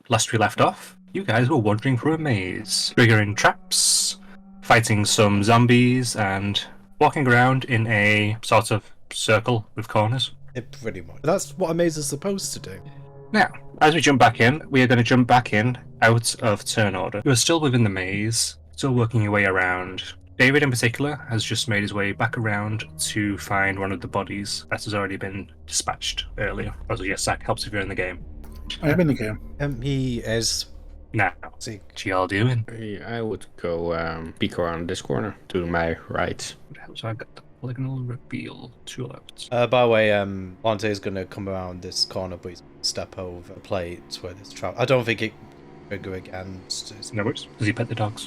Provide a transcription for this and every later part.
last we left off, you guys were wandering through a maze, triggering traps, fighting some zombies, and walking around in a sort of circle with corners. Pretty much. That's what a maze is supposed to do. Now, as we jump back in, we are going to jump back in out of turn order. You are still within the maze, still working your way around. David in particular has just made his way back around to find one of the bodies that has already been dispatched earlier. Also, yes, Zach helps if you're in the game. I am in the game. He is. Now, See, what y'all doing? I would go peek around this corner to my right. So I've got the polygonal reveal tool out. by the way, Lante is going to come around this corner, but he's gonna step over a plate where this trap. I don't think it trigger again. No worries. Does he pet the dogs?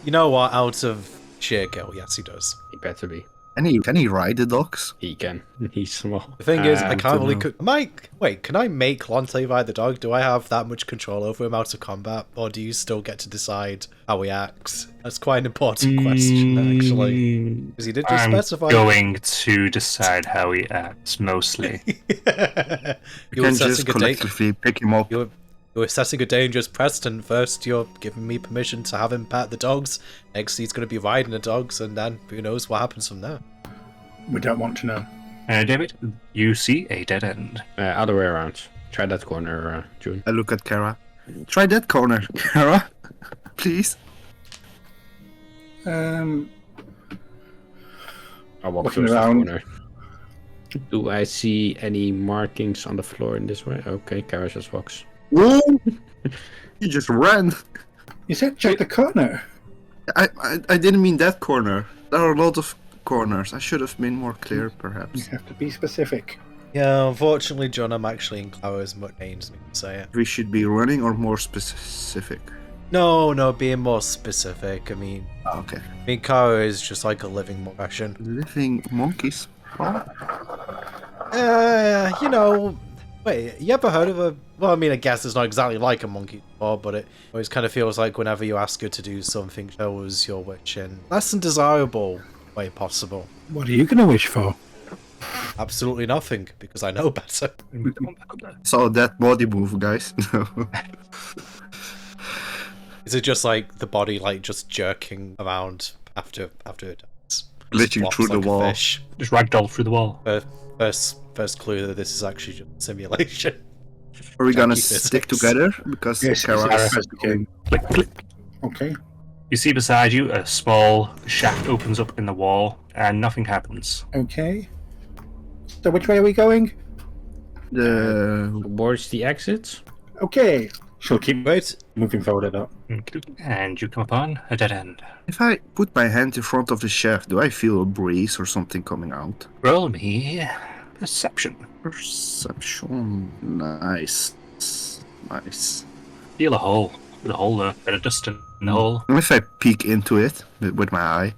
You know what? Out of sheer guilt, yes, he does. He better be. Can he ride the dogs? He can. He's small. The thing is, I can't really. dunno. Wait, can I make Lante ride the dog? Do I have that much control over him out of combat, or do you still get to decide how he acts? That's quite an important question, actually. Because he did just specify. I'm going to decide how he acts, mostly. You can just collectively pick him up. You're assessing a dangerous precedent. First, you're giving me permission to have him pet the dogs. Next, he's going to be riding the dogs, and then who knows what happens from there. We don't want to know. David, you see a dead end. Other way around. Try that corner, June. I look at Kara. Try that corner, Kara. Please. I'll walk Looking towards that around. corner. Do I see any markings on the floor in this way? Okay, Kara just walks. Whoa! You just ran. You said check the corner. I didn't mean that corner. There are a lot of corners. I should have been more clear, You perhaps. have to be specific. Yeah, unfortunately, John, I'm actually in Clara's much pains me to say it. We should be running or more specific. No, being more specific. I mean, Okay. Kara is just like a living impression. Living monkeys. Huh? You know, wait, you ever heard of a... Well, I mean, I guess it's not exactly like a monkey before, but it always kind of feels like whenever you ask her to do something, shows your wish in less than desirable way possible. What are you going to wish for? Absolutely nothing, because I know better. Come on back up there. Saw that body move, guys. Is it just like the body like just jerking around after it dies? Glitching Flops through the like a wall. fish. Just ragdoll through the wall. First clue that this is actually just a simulation. Are we gonna Janky stick physics. together? Because Yes, Kara yes, has yes, okay. Click, click. Okay. You see beside you a small shaft opens up in the wall, and nothing happens. Okay. So which way are we going? the Towards the exit? Okay. She'll keep Wait, moving forward at that. And you come upon a dead end. If I put my hand in front of the shaft, do I feel a breeze or something coming out? Roll me perception. Perception. Nice. Nice. Feel a hole. With a hole there. Bit of dust in the hole. And if I peek into it with my eye,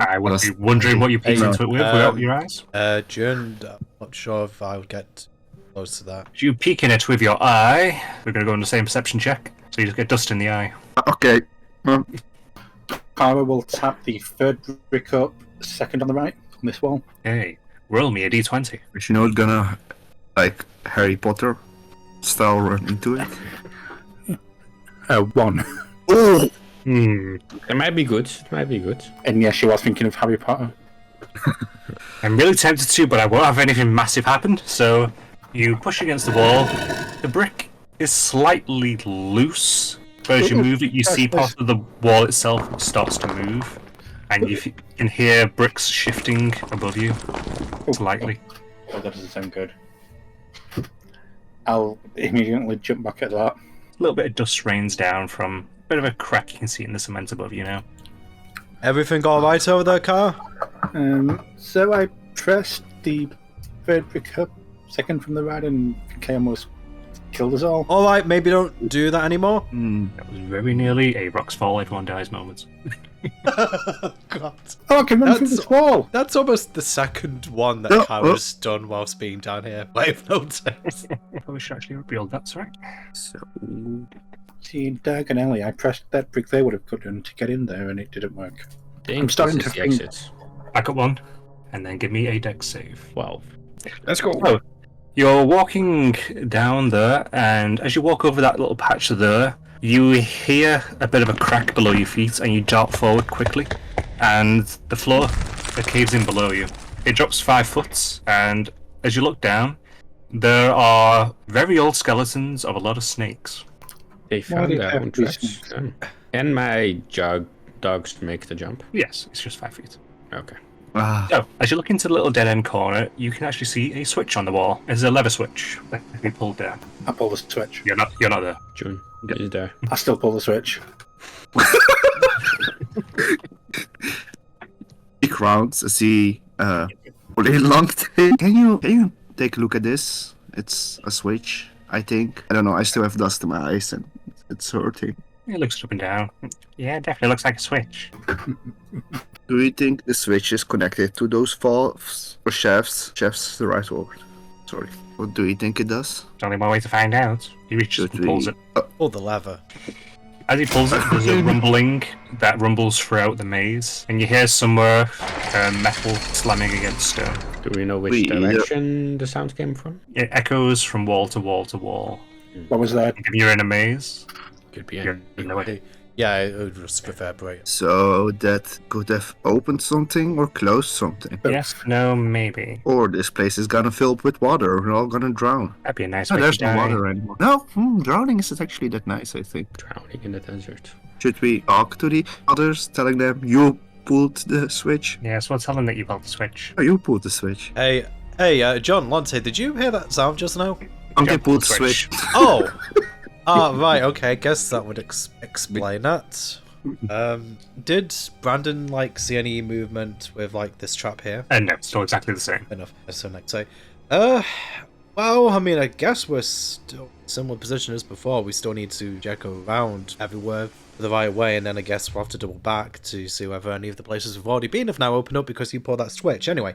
I would be wondering what you peeked Hey, into it with without your eyes. June, I'm not sure if I would get close to that. If you peek in it with your eye, we're going to go on the same perception check. So you just get dust in the eye. okay. Well, Kara will tap the third brick up, second on the right, on this wall. Hey, roll me a d20. is she not gonna, like, Harry Potter style run into it? 1. Oh! It might be good. It might be good. And yes, she was thinking of Harry Potter. I'm really tempted to, but I won't have anything massive happen. So you push against the wall. The brick is slightly loose. But as you move it, you see part of the wall itself starts to move. And you can hear bricks shifting above you slightly. Oh, that doesn't sound good. I'll immediately jump back at that. A little bit of dust rains down from a bit of a crack you can see in the cement above you now. Everything all right over there, Kara? So I pressed the third brick up, second from the right, and I think I almost killed us all. All right, maybe don't do that anymore. That was very nearly a rocks fall, everyone dies moment. God. Oh, I can run through That's- this wall! That's almost the second one that Kara's done whilst being down here. I've noticed. Probably should actually reveal that, sorry. So, See, in diagonally, I pressed that brick they would have cut in to get in there, and it didn't work. I think I'm starting this is to the think- exit. Back up one, and then give me a dex save. 12. Let's go. Oh, You're walking down there, and as you walk over that little patch there, you hear a bit of a crack below your feet, and you dart forward quickly, and the floor it caves in below you. It drops 5 foot, and as you look down, there are very old skeletons of a lot of snakes. They Why found do their you own have tracks. these Can my dogs make the jump? Yes, it's just 5 feet. Okay. So, as you look into the little dead-end corner, you can actually see a switch on the wall. It's a lever switch that can be pulled down. I pull the switch. You're not there. June is there. I still pull the switch. Big rounds. I see. Really long thing. Can you take a look at this? It's a switch. I think. I don't know. I still have dust in my eyes and it's hurting. It looks up and down. Yeah, it definitely looks like a switch. Do you think the switch is connected to those valves or shafts? Shafts is the right word. Sorry. What do you think it does? There's only one way to find out. He reaches Should and pulls we- it. Pull the lever. As he pulls it, there's a rumbling that rumbles throughout the maze, and you hear somewhere metal slamming against stone. Do we know which We- direction the sound came from? It echoes from wall to wall to wall. What was that? If you're in a maze, Could be you're any. in a way. Yeah, it would just reverberate. So that could have opened something or closed something. Yes, no, maybe. Or this place is gonna fill up with water. We're all gonna drown. That'd be a nice No, way there's to no die. water anymore. No, drowning isn't actually that nice, I think. Drowning in the desert. Should we talk to the others, telling them you pulled the switch? Yes, we'll tell them that you pulled the switch. Oh, you pulled the switch. Hey, John, Lonte, did you hear that sound just now? Okay, Jump pulled the the switch. Oh! Right, okay, guess that would explain that. Did Brandon, see any movement with, this trap here? And no, still exactly the same. Enough. So next say, well, I mean, I guess we're still in a similar position as before. We still need to check around everywhere the right way, and then I guess we'll have to double back to see whether any of the places we've already been have now opened up because you pulled that switch. Anyway,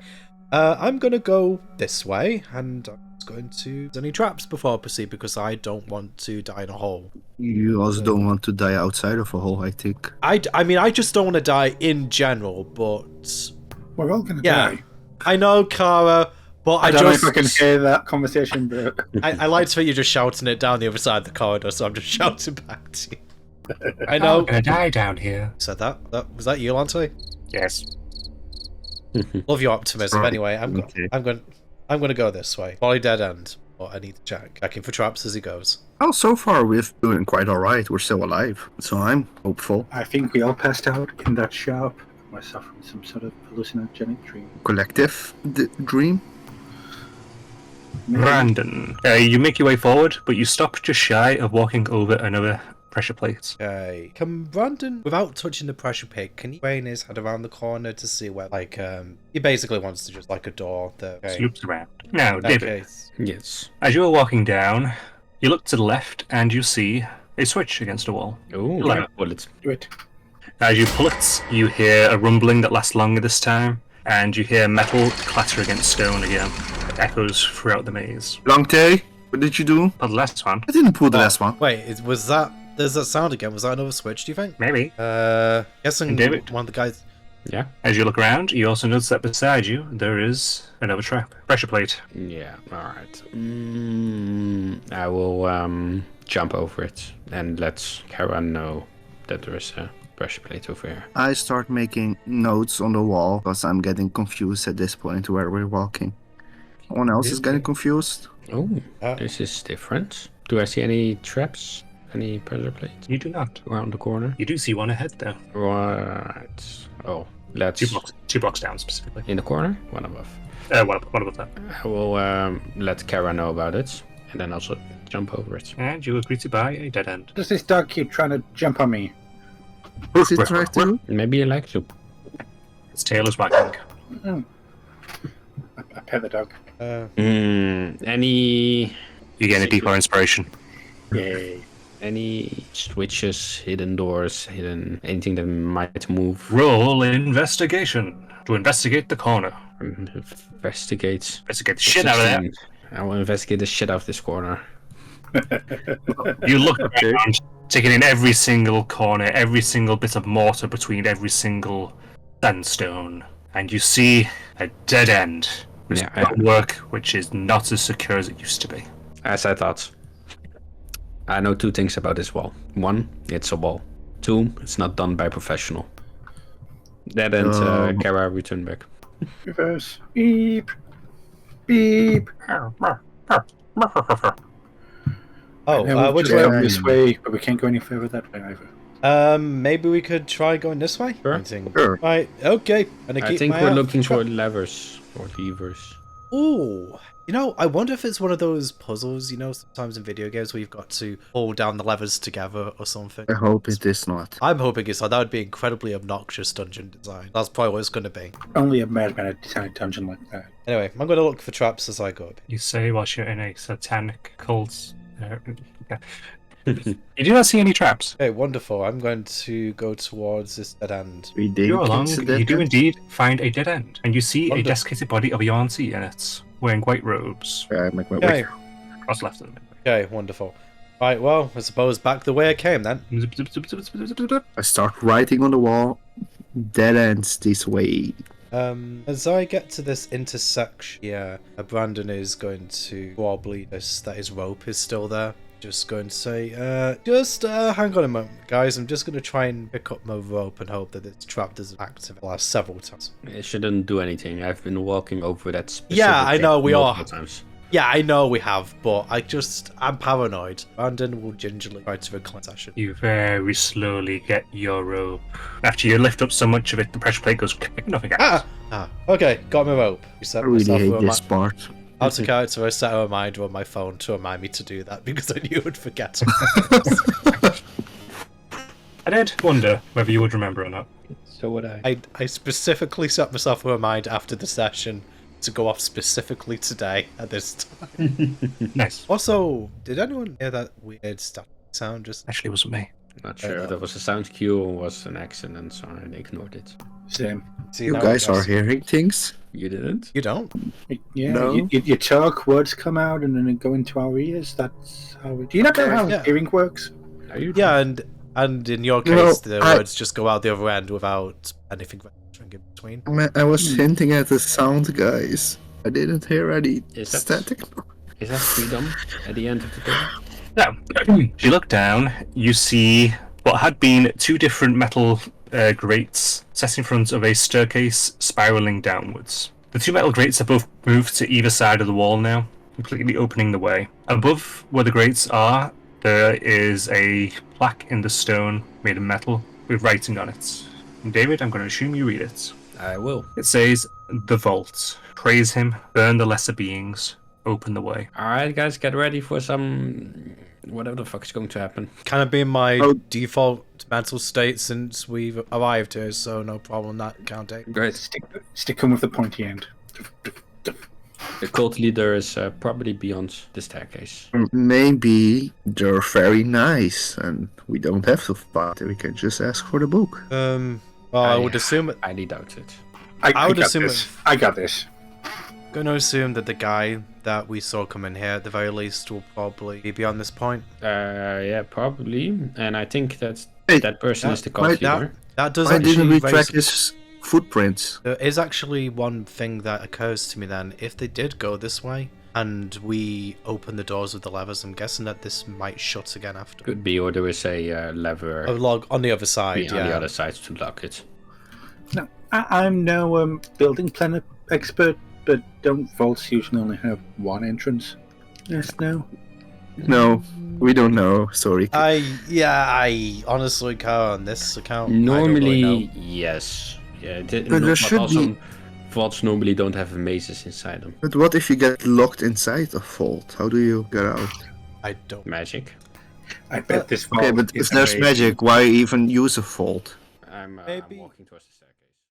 I'm gonna go this way, and I'm just going to any traps before I proceed because I don't want to die in a hole. You also don't want to die outside of a hole, I think. I mean, I just don't want to die in general, but We're all gonna yeah, die. I know, Kara. But I don't know just, if I can hear that conversation, but I like to think you're just shouting it down the other side of the corridor, so I'm just shouting back to you. I know. I'm gonna die down here. Said that? Was that you, Lante? Yes. Love your optimism. Sorry. Anyway, Okay. I'm going to go this way. Probably dead end, but I need to check. Checking for traps as he goes. Well, so far we've doing quite alright. We're still alive. So I'm hopeful. I think we all passed out in that shop. We're suffering some sort of hallucinogenic dream. Collective dream. Maybe. Brandon, you make your way forward, but you stop just shy of walking over another pressure plate. Okay. Can Brandon, without touching the pressure plate, can he train his head around the corner to see where, he basically wants to just a door that. Just loops around. Now, David, Okay. Yes. as you are walking down, you look to the left and you see a switch against a wall. Oh, Hello. bullets. Do it. As you pull it, you hear a rumbling that lasts longer this time, and you hear metal clatter against stone again. It echoes throughout the maze. Long Tay, what did you do? But the last one, I didn't pull the last one. Wait, was that? There's that sound again. Was that another switch? Do you think? maybe. Guessing David? one of the guys. Yeah. As you look around, you also notice that beside you there is another trap. Pressure plate. Yeah. All right. I will jump over it and let Kara know that there is a pressure plate over here. I start making notes on the wall because I'm getting confused at this point where we're walking. Someone else is getting confused. Oh, Ah. this is different. Do I see any traps? Any pressure plates You do not. around the corner? You do see one ahead though. Right. Oh, let's. Two blocks down specifically. In the corner? One above. One above that. I will let Kara know about it and then also jump over it. And you are greeted by a dead end. Does this dog keep trying to jump on me? Is it right to? Maybe you like to. Its tail is wagging. I pet the dog. Any You get a deeper inspiration. Yay. any switches, hidden doors, hidden anything that might move? Roll investigation to investigate the corner. Investigate. Investigate the shit out of that. I will investigate the shit out of this corner. You look around, taking in every single corner, every single bit of mortar between every single sandstone, and you see a dead end It's Yeah, work, which is not as secure as it used to be. as I thought. I know 2 things about this wall. 1, it's a wall. 2, it's not done by professional. That and Kara return back. Reverse. Beep. Beep. Oh, which just way? go this way, but we can't go any further that way either. Maybe we could try going this way. Sure. Sure. Right. Okay. And I think we're looking for levers or levers. Ooh. You know, I wonder if it's one of those puzzles, you know, sometimes in video games where you've got to hold down the levers together or something. I hope it is not. I'm hoping it's like that would be incredibly obnoxious dungeon design. That's probably what it's going to be. Only a madman would design a dungeon like that. Anyway, I'm going to look for traps as I go. You say whilst you're in a satanic cult. You do not see any traps. Okay, wonderful. I'm going to go towards this dead end. We did. You along, you do indeed find a dead end, and you see a desiccated body of a Yarnsey in it, wearing white robes. I make my Okay. way. Cross left of them. Okay, wonderful. Right, well, I suppose back the way I came then. Zip, zip, zip, zip, zip, zip, zip. I start writing on the wall. Dead ends this way. As I get to this intersection, yeah, Brandon is going to wobbly this that his rope is still there. Just going to say, hang on a moment, guys. I'm just going to try and pick up my rope and hope that this trap doesn't activate the last several times. It shouldn't do anything. I've been walking over that specific Yeah, I know, we multiple are. times. Yeah, I know we have, but I'm paranoid. Brandon will gingerly try to reclaim session. You very slowly get your rope. After you lift up so much of it, the pressure plate goes click, nothing happens. Okay, got my rope. You I set really myself hate a this part. out of character. I set a reminder on my phone to remind me to do that because I knew I would forget. I did wonder whether you would remember or not. So would I. I specifically set myself a reminder after the session to go off specifically today at this time. Nice. Also, did anyone hear that weird static sound? Just Actually, it wasn't me. Not sure if that was a sound cue or was an accident, so I ignored it. Same. see You now guys I are guess- hearing things? You didn't? You don't. Yeah, No. you talk, words come out, and then they go into our ears. That's how we. Do you not know how Yeah. hearing works? Are you? Yeah, and in your No, case, the I- words just go out the other end without anything in between. I was hinting at the sound, guys. I didn't hear any Is that- static. Is that freedom at the end of the day? Now, if you look down, you see what had been 2 different metal grates set in front of a staircase spiraling downwards. The 2 metal grates are both moved to either side of the wall now, completely opening the way. Above where the grates are, there is a plaque in the stone made of metal with writing on it. And David, I'm going to assume you read it. I will. It says, "The Vault. Praise him, burn the lesser beings, open the way." Alright, guys, get ready for some. Whatever the fuck is going to happen. Kind of been my Oh. default mental state since we've arrived here, so no problem that counting. Great. Stick him with the pointy end. The cult leader is probably beyond the staircase. Maybe they're very nice and we don't have to fight. We can just ask for the book. Well, I would assume. Highly doubt it. I would got assume this. I got this. Going to assume that the guy that we saw come in here, at the very least, will probably be beyond this point. Yeah, probably. And I think that Hey, that person is the why- cult leader. That does Why didn't we actually track raise... his footprints? There is actually one thing that occurs to me then. If they did go this way, and we open the doors with the levers, I'm guessing that this might shut again after. Could be, or there is a lever A log on the other side, on yeah. the other side to lock it. No, I'm no building plan expert, but don't vaults usually only have one entrance? Yes, no. No, we don't know. Sorry. I honestly can't on this account. I don't Normally, really know. yes. Yeah, But there should also, be- vaults normally don't have mazes inside them. But what if you get locked inside a vault? How do you get out? I don't. Magic. I bet this vault Okay, but is if there's amazing. magic, why even use a vault? I'm Maybe- walking towards the staircase.